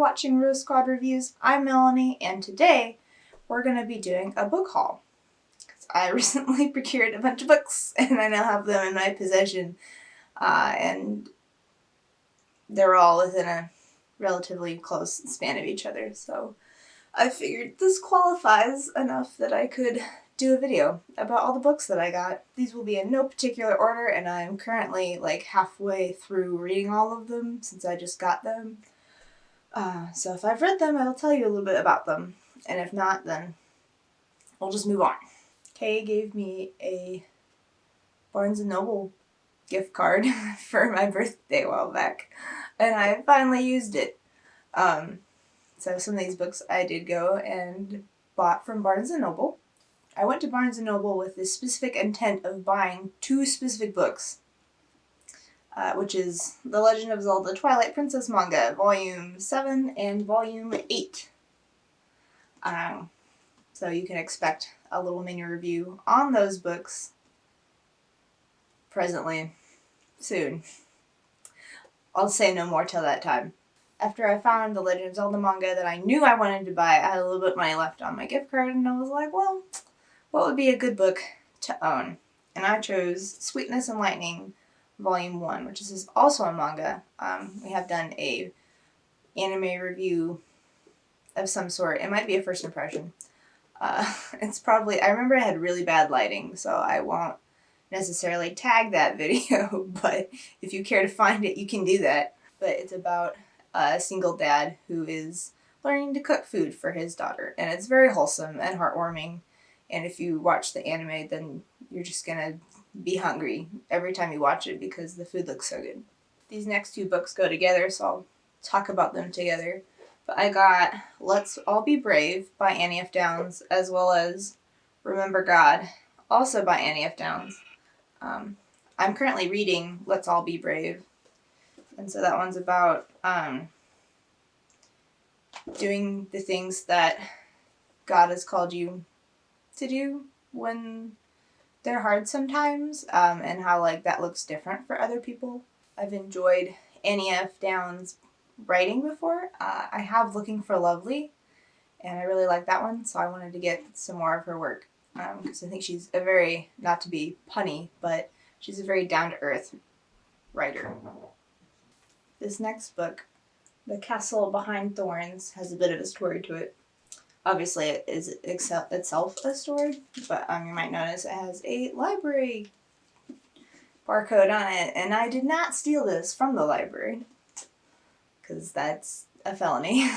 watching Rose Squad Reviews. I'm Melanie, and today we're going to be doing a book haul. Because I recently procured a bunch of books, and I now have them in my possession. And they're all within a relatively close span of each other, so I figured this qualifies enough that I could do a video about all the books that I got. These will be in no particular order, and I'm currently like halfway through reading all of them since I just got them. So if I've read them, I'll tell you a little bit about them, and if not, then we'll just move on. Kay gave me a Barnes & Noble gift card for my birthday a while back, and I finally used it. So some of these books I did go and bought from Barnes & Noble. I went to Barnes & Noble with the specific intent of buying two specific books, which is The Legend of Zelda Twilight Princess manga, Volume 7 and Volume 8. So you can expect a little mini review on those books presently, soon. I'll say no more till that time. After I found the Legend of Zelda manga that I knew I wanted to buy, I had a little bit of money left on my gift card, and I was like, well, what would be a good book to own? And I chose Sweetness and Lightning, Volume 1, which is also a manga. We have done a anime review of some sort. It might be a first impression. It's probably, I remember I had really bad lighting, so I won't necessarily tag that video, but if you care to find it, you can do that. But it's about a single dad who is learning to cook food for his daughter, and it's very wholesome and heartwarming, and if you watch the anime, then you're just gonna be hungry every time you watch it because the food looks so good. These next two books go together, so I'll talk about them together. But I got Let's All Be Brave by Annie F. Downs, as well as Remember God, also by Annie F. Downs. I'm currently reading Let's All Be Brave, and so that one's about doing the things that God has called you to do when they're hard sometimes, and how like that looks different for other people. I've enjoyed Annie F. Downs' writing before. I have Looking for Lovely, and I really like that one, so I wanted to get some more of her work, because I think she's a very, not to be punny, but she's a very down-to-earth writer. This next book, The Castle Behind Thorns, has a bit of a story to it. Obviously, it is itself a story, but you might notice it has a library barcode on it, and I did not steal this from the library, because that's a felony.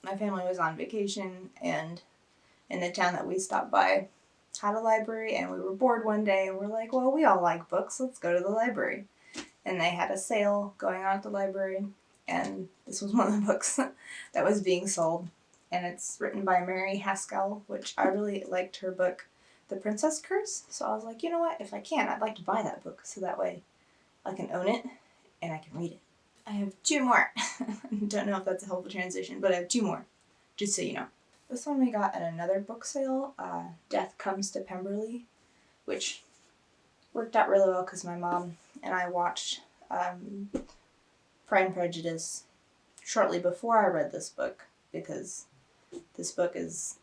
My family was on vacation, and in the town that we stopped by had a library, and we were bored one day, and we're like, well, we all like books, let's go to the library. And they had a sale going on at the library, and this was one of the books that was being sold. And it's written by Mary Haskell, which I really liked her book, The Princess Curse. So I was like, you know what, if I can, I'd like to buy that book, so that way I can own it, and I can read it. I have two more. Don't know if that's a helpful transition, but I have two more, just so you know. This one we got at another book sale, Death Comes to Pemberley, which worked out really well because my mom and I watched Pride and Prejudice shortly before I read this book, because this book is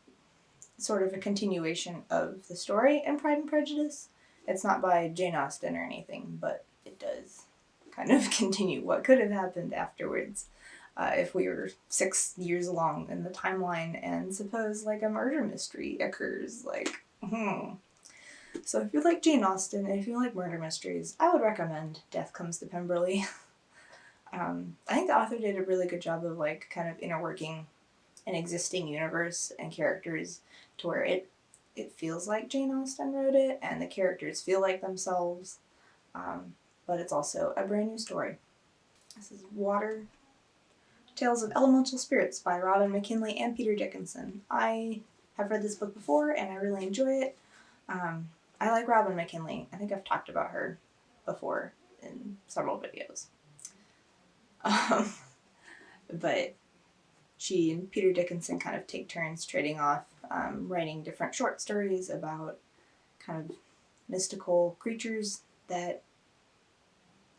sort of a continuation of the story in Pride and Prejudice. It's not by Jane Austen or anything, but it does kind of continue what could have happened afterwards. If we were 6 years along in the timeline and suppose like a murder mystery occurs, like, So if you like Jane Austen and if you like murder mysteries, I would recommend Death Comes to Pemberley. I think the author did a really good job of like kind of interworking an existing universe and characters to where it feels like Jane Austen wrote it and the characters feel like themselves, but it's also a brand new story. This is Water, Tales of Elemental Spirits by Robin McKinley and Peter Dickinson. I have read this book before and I really enjoy it. I like Robin McKinley. I think I've talked about her before in several videos. But she and Peter Dickinson kind of take turns trading off, writing different short stories about kind of mystical creatures that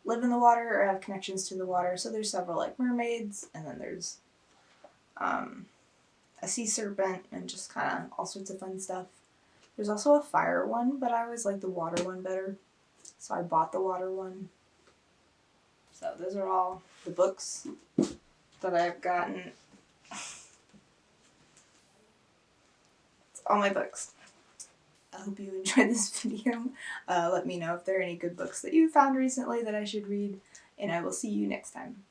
live in the water or have connections to the water. So there's several like mermaids, and then there's a sea serpent, and just kind of all sorts of fun stuff. There's also a fire one, but I always like the water one better, so I bought the water one. So those are all the books that I've gotten. It's all my books. I hope you enjoyed this video. Let me know if there are any good books that you found recently that I should read, and I will see you next time.